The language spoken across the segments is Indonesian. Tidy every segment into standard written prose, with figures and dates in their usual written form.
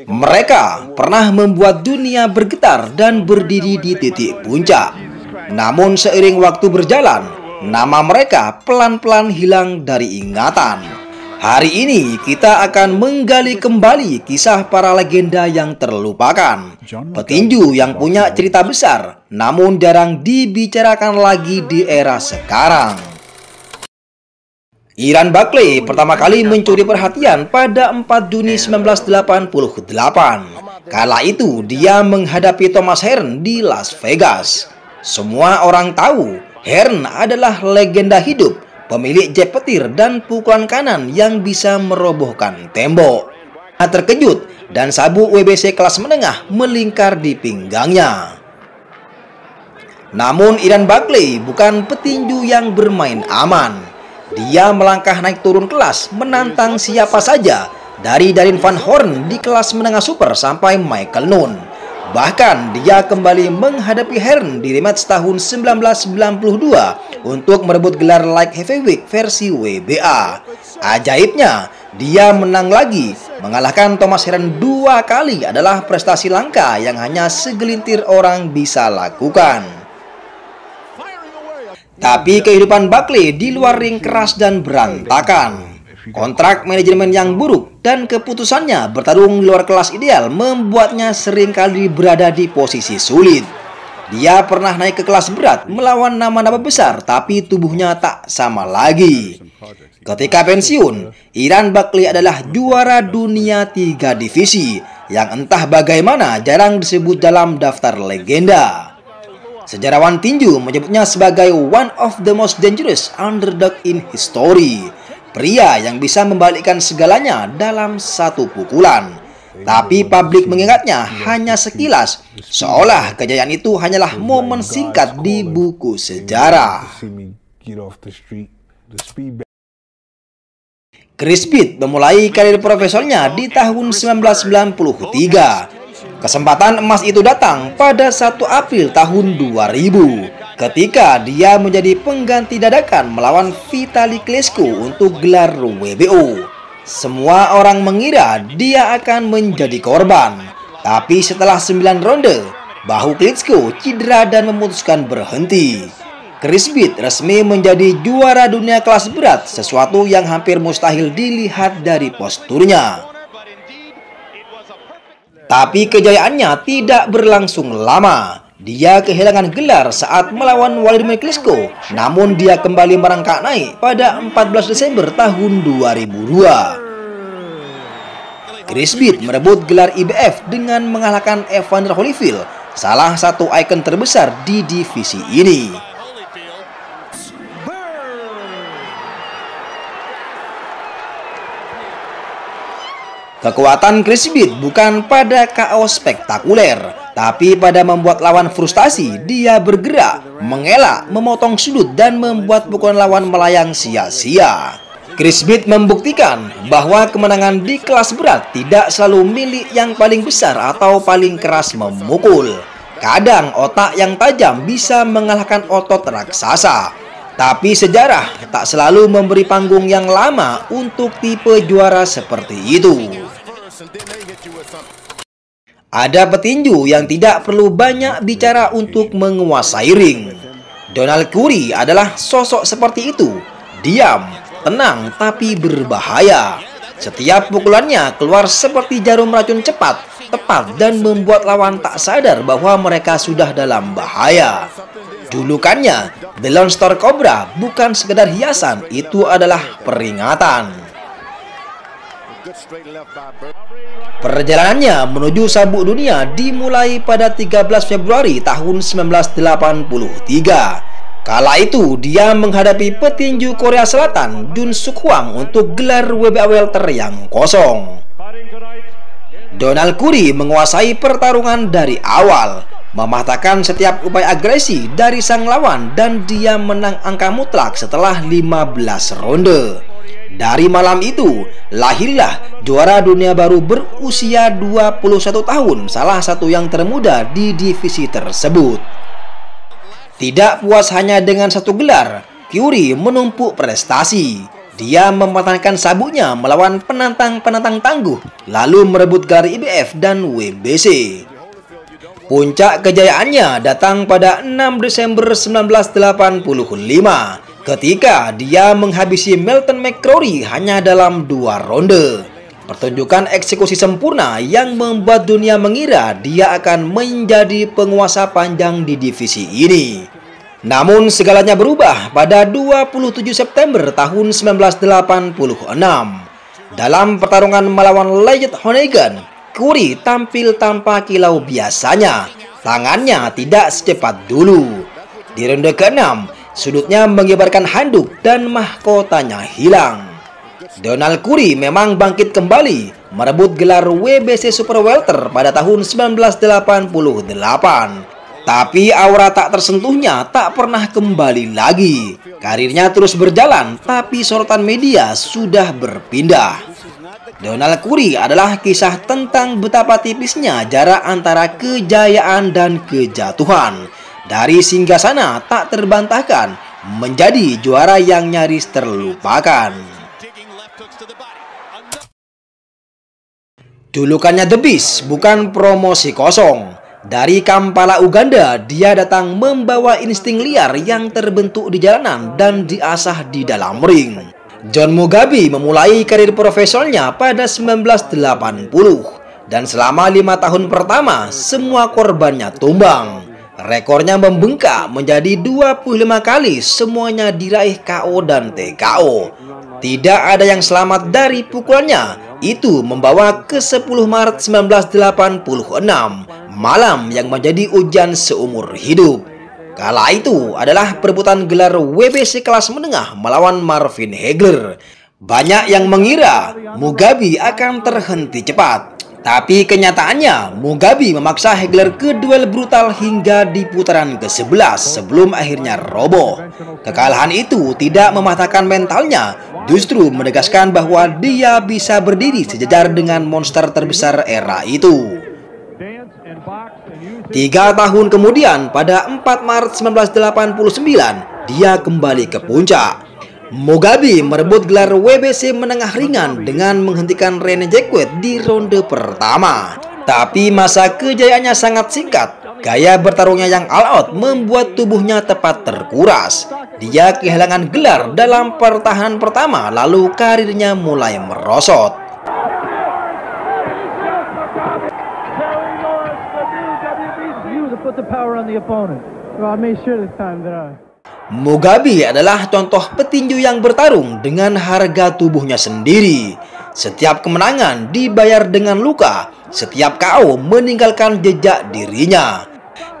Mereka pernah membuat dunia bergetar dan berdiri di titik puncak. Namun seiring waktu berjalan, nama mereka pelan-pelan hilang dari ingatan. Hari ini kita akan menggali kembali kisah para legenda yang terlupakan. Petinju yang punya cerita besar, namun jarang dibicarakan lagi di era sekarang. Iran Barkley pertama kali mencuri perhatian pada 4 Juni 1988. Kala itu dia menghadapi Thomas Hearn di Las Vegas. Semua orang tahu Hearn adalah legenda hidup, pemilik jab petir dan pukulan kanan yang bisa merobohkan tembok. Terkejut dan sabuk WBC kelas menengah melingkar di pinggangnya. Namun Iran Barkley bukan petinju yang bermain aman. Dia melangkah naik turun kelas, menantang siapa saja, dari Darren Van Horn di kelas menengah super sampai Michael Nunn. Bahkan dia kembali menghadapi Hearn di rematch tahun 1992 untuk merebut gelar light heavyweight versi WBA. Ajaibnya, dia menang lagi. Mengalahkan Thomas Hearn 2 kali adalah prestasi langka yang hanya segelintir orang bisa lakukan. Tapi kehidupan Barkley di luar ring keras dan berantakan. Kontrak manajemen yang buruk dan keputusannya bertarung di luar kelas ideal membuatnya seringkali berada di posisi sulit. Dia pernah naik ke kelas berat melawan nama-nama besar, tapi tubuhnya tak sama lagi. Ketika pensiun, Iran Barkley adalah juara dunia 3 divisi yang entah bagaimana jarang disebut dalam daftar legenda. Sejarawan tinju menyebutnya sebagai one of the most dangerous underdog in history. Pria yang bisa membalikkan segalanya dalam satu pukulan. Tapi publik mengingatnya hanya sekilas, seolah kejayaan itu hanyalah momen singkat di buku sejarah. Chris Speed memulai karir profesionalnya di tahun 1993. Kesempatan emas itu datang pada 1 April tahun 2000 ketika dia menjadi pengganti dadakan melawan Vitali Klitschko untuk gelar WBO. Semua orang mengira dia akan menjadi korban, tapi setelah 9 ronde, bahu Klitschko cedera dan memutuskan berhenti. Chris Speed resmi menjadi juara dunia kelas berat, sesuatu yang hampir mustahil dilihat dari posturnya. Tapi kejayaannya tidak berlangsung lama. Dia kehilangan gelar saat melawan Wladimir Klitschko, namun dia kembali merangkak naik pada 14 Desember tahun 2002. Chris Speed merebut gelar IBF dengan mengalahkan Evander Holyfield, salah satu ikon terbesar di divisi ini. Kekuatan Chris Speed bukan pada KO spektakuler, tapi pada membuat lawan frustasi. Dia bergerak, mengelak, memotong sudut, dan membuat pukulan lawan melayang sia-sia. Chris Speed membuktikan bahwa kemenangan di kelas berat tidak selalu milik yang paling besar atau paling keras memukul. Kadang otak yang tajam bisa mengalahkan otot raksasa. Tapi sejarah tak selalu memberi panggung yang lama untuk tipe juara seperti itu. Ada petinju yang tidak perlu banyak bicara untuk menguasai ring. Donald Curry adalah sosok seperti itu. Diam, tenang, tapi berbahaya. Setiap pukulannya keluar seperti jarum racun cepat, tepat, dan membuat lawan tak sadar bahwa mereka sudah dalam bahaya. Julukannya, The Lone Star Cobra, bukan sekedar hiasan, itu adalah peringatan. Perjalanannya menuju sabuk dunia dimulai pada 13 Februari tahun 1983. Kala itu dia menghadapi petinju Korea Selatan Jun Suk Hwang untuk gelar WBA welter yang kosong. Donald Curry menguasai pertarungan dari awal, mematahkan setiap upaya agresi dari sang lawan, dan dia menang angka mutlak setelah 15 ronde. Dari malam itu, lahirlah juara dunia baru berusia 21 tahun, salah satu yang termuda di divisi tersebut. Tidak puas hanya dengan satu gelar, Curry menumpuk prestasi. dia mematahkan sabuknya melawan penantang-penantang tangguh, lalu merebut gelar IBF dan WBC. Puncak kejayaannya datang pada 6 Desember 1985 ketika dia menghabisi Milton McCrory hanya dalam 2 ronde. Pertunjukan eksekusi sempurna yang membuat dunia mengira dia akan menjadi penguasa panjang di divisi ini. Namun segalanya berubah pada 27 September tahun 1986. Dalam pertarungan melawan Legend Honegan, Curry tampil tanpa kilau biasanya. Tangannya tidak secepat dulu. Di ronde ke-6, sudutnya mengibarkan handuk dan mahkotanya hilang. Donald Curry memang bangkit kembali, merebut gelar WBC Super Welter pada tahun 1988. Tapi aura tak tersentuhnya tak pernah kembali lagi. Karirnya terus berjalan, tapi sorotan media sudah berpindah. Donald Curry adalah kisah tentang betapa tipisnya jarak antara kejayaan dan kejatuhan. Dari singgasana tak terbantahkan, menjadi juara yang nyaris terlupakan. Julukannya The Beast bukan promosi kosong. Dari Kampala, Uganda, dia datang membawa insting liar yang terbentuk di jalanan dan diasah di dalam ring. John Mugabe memulai karir profesionalnya pada 1980 dan selama 5 tahun pertama semua korbannya tumbang. Rekornya membengkak menjadi 25 kali, semuanya diraih KO dan TKO. Tidak ada yang selamat dari pukulannya. Itu membawa ke 10 Maret 1986, malam yang menjadi ujian seumur hidup. Kala itu adalah perebutan gelar WBC kelas menengah melawan Marvin Hagler. Banyak yang mengira Mugabe akan terhenti cepat. Tapi kenyataannya, Mugabe memaksa Hagler ke duel brutal hingga di putaran ke-11 sebelum akhirnya roboh. Kekalahan itu tidak mematahkan mentalnya, justru menegaskan bahwa dia bisa berdiri sejajar dengan monster terbesar era itu. 3 tahun kemudian, pada 4 Maret 1989, dia kembali ke puncak. Mugabe merebut gelar WBC menengah ringan dengan menghentikan Rene Jacquet di ronde pertama. Tapi masa kejayaannya sangat singkat. Gaya bertarungnya yang all out membuat tubuhnya tepat terkuras. Dia kehilangan gelar dalam pertahanan pertama, lalu karirnya mulai merosot. Mugabe adalah contoh petinju yang bertarung dengan harga tubuhnya sendiri. Setiap kemenangan dibayar dengan luka, setiap KO meninggalkan jejak dirinya.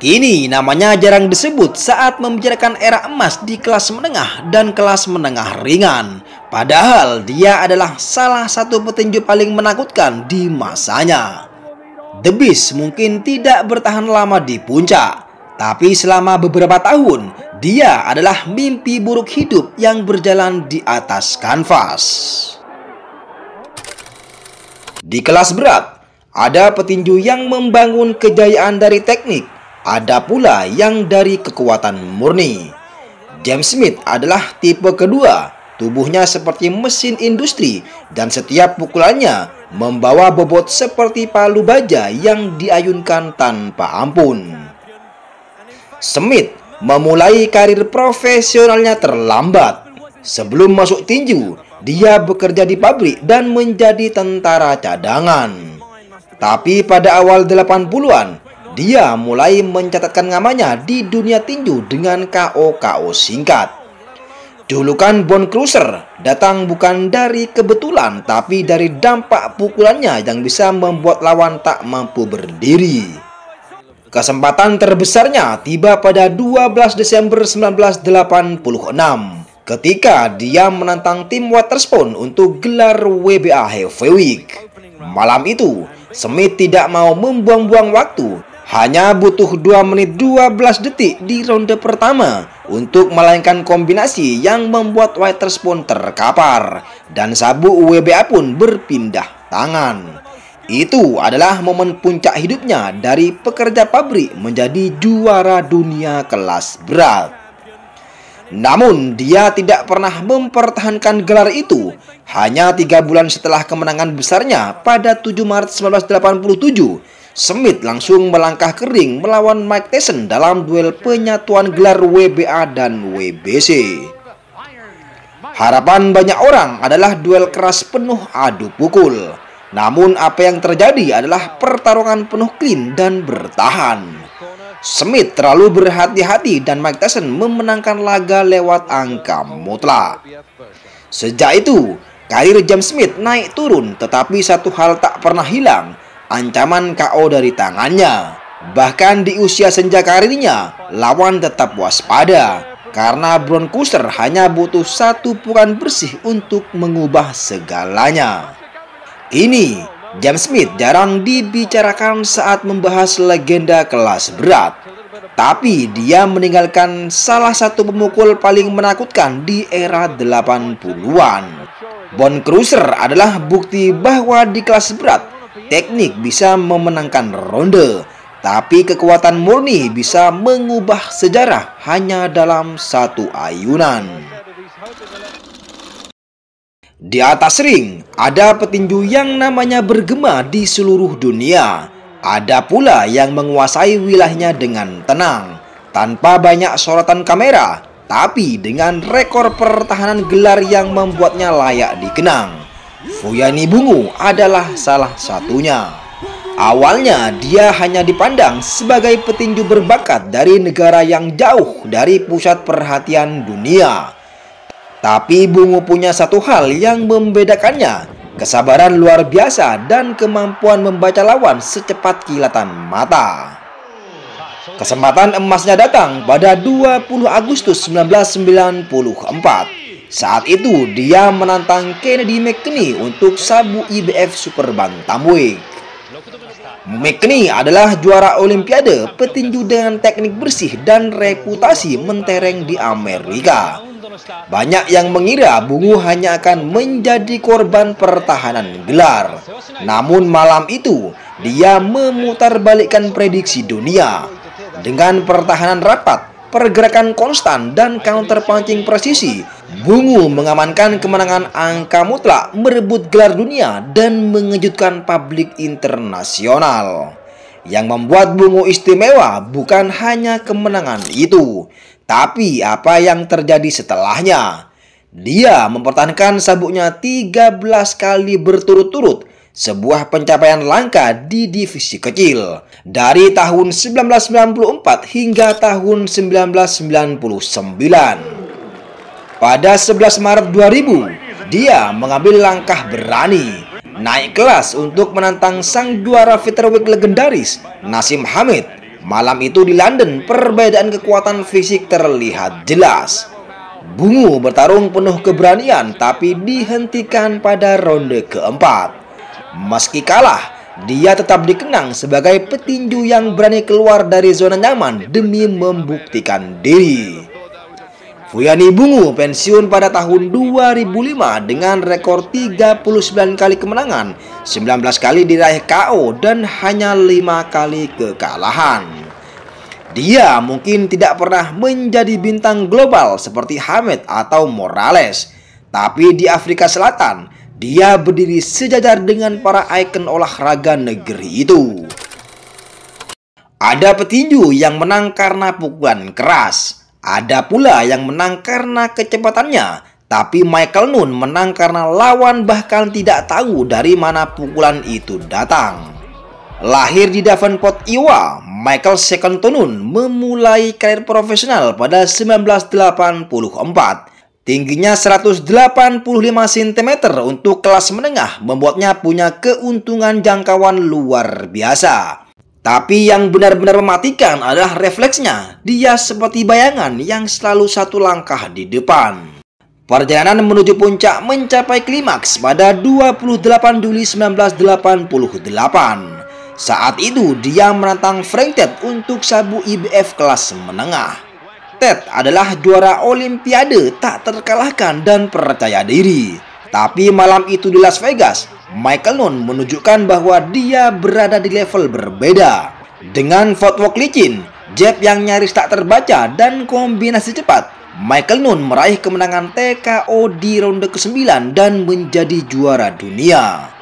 Kini namanya jarang disebut saat membicarakan era emas di kelas menengah dan kelas menengah ringan. Padahal dia adalah salah satu petinju paling menakutkan di masanya. The Beast mungkin tidak bertahan lama di puncak, tapi selama beberapa tahun, dia adalah mimpi buruk hidup yang berjalan di atas kanvas. Di kelas berat, ada petinju yang membangun kejayaan dari teknik, ada pula yang dari kekuatan murni. James Smith adalah tipe kedua, tubuhnya seperti mesin industri dan setiap pukulannya membawa bobot seperti palu baja yang diayunkan tanpa ampun. Smith memulai karir profesionalnya terlambat. Sebelum masuk tinju, dia bekerja di pabrik dan menjadi tentara cadangan. Tapi pada awal 80-an, dia mulai mencatatkan namanya di dunia tinju dengan KO-KO singkat. Julukan Bone Crusher datang bukan dari kebetulan, tapi dari dampak pukulannya yang bisa membuat lawan tak mampu berdiri. Kesempatan terbesarnya tiba pada 12 Desember 1986 ketika dia menantang tim Waterspoon untuk gelar WBA Heavyweight. Malam itu, Smith tidak mau membuang-buang waktu, hanya butuh 2 menit 12 detik di ronde pertama untuk melainkan kombinasi yang membuat Waterspoon terkapar dan sabuk WBA pun berpindah tangan. Itu adalah momen puncak hidupnya dari pekerja pabrik menjadi juara dunia kelas berat. Namun dia tidak pernah mempertahankan gelar itu. Hanya 3 bulan setelah kemenangan besarnya pada 7 Maret 1987, Smith langsung melangkah kering melawan Mike Tyson dalam duel penyatuan gelar WBA dan WBC. Harapan banyak orang adalah duel keras penuh adu pukul. Namun apa yang terjadi adalah pertarungan penuh clean dan bertahan. Smith terlalu berhati-hati dan Mike Tyson memenangkan laga lewat angka mutlak. Sejak itu, karir James Smith naik turun, tetapi satu hal tak pernah hilang, ancaman KO dari tangannya. Bahkan di usia senja karirnya, lawan tetap waspada, karena Brown Cruiser hanya butuh 1 pukulan bersih untuk mengubah segalanya. Kini, James Smith jarang dibicarakan saat membahas legenda kelas berat. Tapi dia meninggalkan salah satu pemukul paling menakutkan di era 80-an. Bone Crusher adalah bukti bahwa di kelas berat, teknik bisa memenangkan ronde, tapi kekuatan murni bisa mengubah sejarah hanya dalam satu ayunan. Di atas ring, ada petinju yang namanya bergema di seluruh dunia. Ada pula yang menguasai wilayahnya dengan tenang, tanpa banyak sorotan kamera, tapi dengan rekor pertahanan gelar yang membuatnya layak dikenang. Fuyani Bungu adalah salah satunya. Awalnya dia hanya dipandang sebagai petinju berbakat dari negara yang jauh dari pusat perhatian dunia. Tapi Bungu punya satu hal yang membedakannya, kesabaran luar biasa dan kemampuan membaca lawan secepat kilatan mata. Kesempatan emasnya datang pada 20 Agustus 1994. Saat itu dia menantang Kennedy McKinney untuk sabu IBF Super Bantamweight. McKinney adalah juara Olimpiade, petinju dengan teknik bersih dan reputasi mentereng di Amerika. Banyak yang mengira Bungu hanya akan menjadi korban pertahanan gelar. Namun malam itu, dia memutarbalikkan prediksi dunia. Dengan pertahanan rapat, pergerakan konstan, dan counter punching presisi, Bungu mengamankan kemenangan angka mutlak, merebut gelar dunia, dan mengejutkan publik internasional. Yang membuat Bungu istimewa bukan hanya kemenangan itu, tapi apa yang terjadi setelahnya. Dia mempertahankan sabuknya 13 kali berturut-turut, sebuah pencapaian langka di divisi kecil, dari tahun 1994 hingga tahun 1999. Pada 11 Maret 2000, dia mengambil langkah berani, naik kelas untuk menantang sang juara featherweight legendaris, Naseem Hamed. Malam itu di London, perbedaan kekuatan fisik terlihat jelas. Bungu bertarung penuh keberanian, tapi dihentikan pada ronde keempat. Meski kalah, dia tetap dikenang sebagai petinju yang berani keluar dari zona nyaman demi membuktikan diri. Fuyani Bungu pensiun pada tahun 2005 dengan rekor 39 kali kemenangan, 19 kali diraih KO, dan hanya 5 kali kekalahan. Dia mungkin tidak pernah menjadi bintang global seperti Hamed atau Morales, tapi di Afrika Selatan, dia berdiri sejajar dengan para ikon olahraga negeri itu. Ada petinju yang menang karena pukulan keras. Ada pula yang menang karena kecepatannya, tapi Michael Nunn menang karena lawan bahkan tidak tahu dari mana pukulan itu datang. Lahir di Davenport, Iowa, Michael Seconto Nunn memulai karir profesional pada 1984. Tingginya 185 cm untuk kelas menengah membuatnya punya keuntungan jangkauan luar biasa. Tapi yang benar-benar mematikan adalah refleksnya. Dia seperti bayangan yang selalu satu langkah di depan. Perjalanan menuju puncak mencapai klimaks pada 28 Juli 1988. Saat itu dia menantang Frank Ted untuk sabu IBF kelas menengah. Ted adalah juara Olimpiade tak terkalahkan dan percaya diri. Tapi malam itu di Las Vegas, Michael Nunn menunjukkan bahwa dia berada di level berbeda. Dengan footwork licin, jab yang nyaris tak terbaca, dan kombinasi cepat, Michael Nunn meraih kemenangan TKO di ronde ke-9 dan menjadi juara dunia.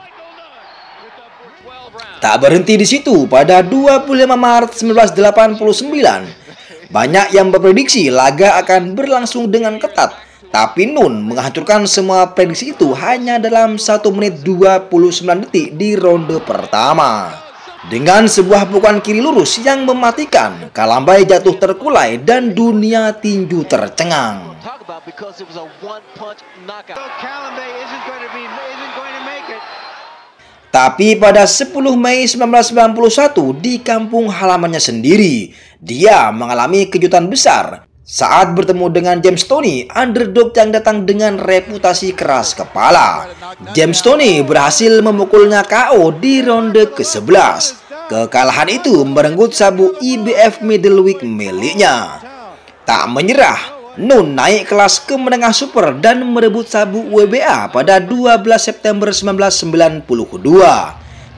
Tak berhenti di situ, pada 25 Maret 1989, banyak yang berprediksi laga akan berlangsung dengan ketat, tapi Nunn menghancurkan semua prediksi itu hanya dalam 1 menit 29 detik di ronde pertama. Dengan sebuah pukulan kiri lurus yang mematikan, Kalambai jatuh terkulai dan dunia tinju tercengang. Tapi pada 10 Mei 1991 di kampung halamannya sendiri, dia mengalami kejutan besar saat bertemu dengan James Toney, underdog yang datang dengan reputasi keras kepala. James Toney berhasil memukulnya KO di ronde ke-11. Kekalahan itu merenggut sabuk IBF middleweight miliknya. Tak menyerah, Nunn naik kelas ke menengah super dan merebut sabuk WBA pada 12 September 1992.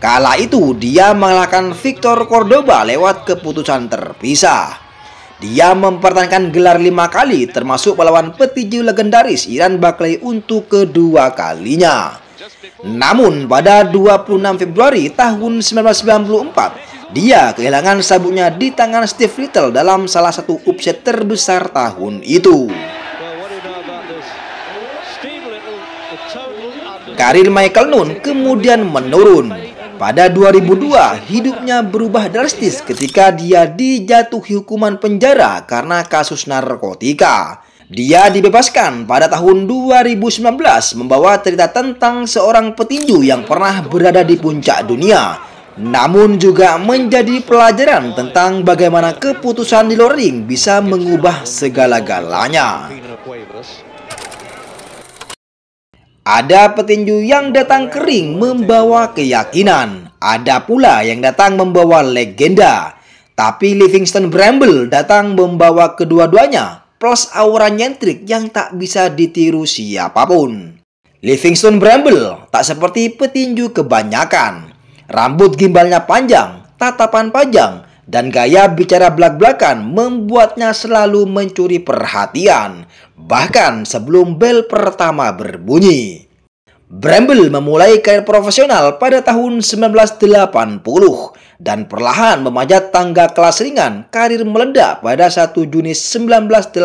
Kala itu dia mengalahkan Victor Cordoba lewat keputusan terpisah. Dia mempertahankan gelar 5 kali termasuk melawan petinju legendaris Ian Buckley untuk kedua kalinya. Namun pada 26 Februari tahun 1994, dia kehilangan sabuknya di tangan Steve Little dalam salah satu upset terbesar tahun itu. Karir Michael Nunn kemudian menurun. Pada 2002, hidupnya berubah drastis ketika dia dijatuhi hukuman penjara karena kasus narkotika. Dia dibebaskan pada tahun 2019 membawa cerita tentang seorang petinju yang pernah berada di puncak dunia, namun juga menjadi pelajaran tentang bagaimana keputusan di luar ring bisa mengubah segala-galanya. Ada petinju yang datang ke ring membawa keyakinan, ada pula yang datang membawa legenda. Tapi Livingston Bramble datang membawa kedua-duanya, plus aura nyentrik yang tak bisa ditiru siapapun. Livingston Bramble tak seperti petinju kebanyakan. Rambut gimbalnya panjang, tatapan panjang, dan gaya bicara belak-belakan membuatnya selalu mencuri perhatian, bahkan sebelum bel pertama berbunyi. Bramble memulai karir profesional pada tahun 1980 dan perlahan memanjat tangga kelas ringan. Karir meledak pada 1 Juni 1984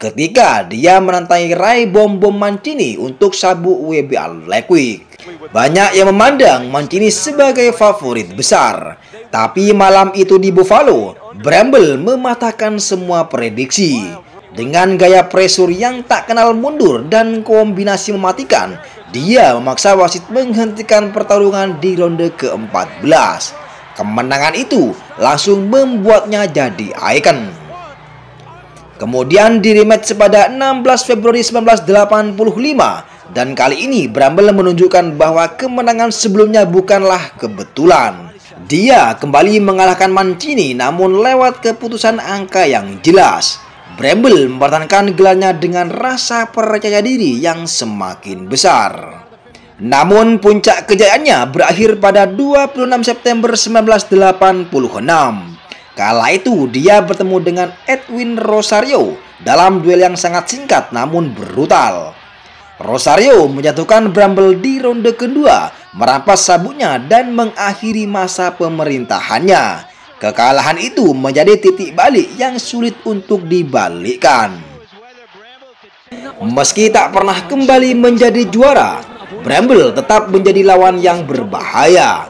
ketika dia menantai Ray Bom Bom Mancini untuk sabuk WBA Lightweight. Banyak yang memandang Mancini sebagai favorit besar, tapi malam itu di Buffalo, Bramble mematahkan semua prediksi. Dengan gaya pressure yang tak kenal mundur dan kombinasi mematikan, dia memaksa wasit menghentikan pertarungan di ronde ke-14. Kemenangan itu langsung membuatnya jadi ikon. Kemudian di rematch pada 16 Februari 1985, dan kali ini Bramble menunjukkan bahwa kemenangan sebelumnya bukanlah kebetulan. Dia kembali mengalahkan Mancini namun lewat keputusan angka yang jelas. Bramble mempertahankan gelarnya dengan rasa percaya diri yang semakin besar. Namun puncak kejayaannya berakhir pada 26 September 1986. Kala itu dia bertemu dengan Edwin Rosario dalam duel yang sangat singkat namun brutal. Rosario menjatuhkan Bramble di ronde kedua, merampas sabuknya dan mengakhiri masa pemerintahannya. Kekalahan itu menjadi titik balik yang sulit untuk dibalikkan. Meski tak pernah kembali menjadi juara, Bramble tetap menjadi lawan yang berbahaya.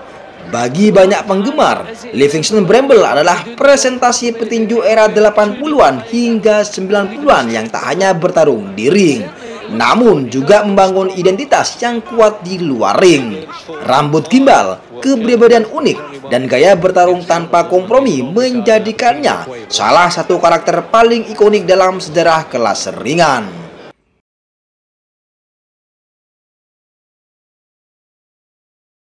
Bagi banyak penggemar, Livingston Bramble adalah presentasi petinju era 80-an hingga 90-an yang tak hanya bertarung di ring, namun juga membangun identitas yang kuat di luar ring. Rambut gimbal, kepribadian unik, dan gaya bertarung tanpa kompromi menjadikannya salah satu karakter paling ikonik dalam sejarah kelas ringan.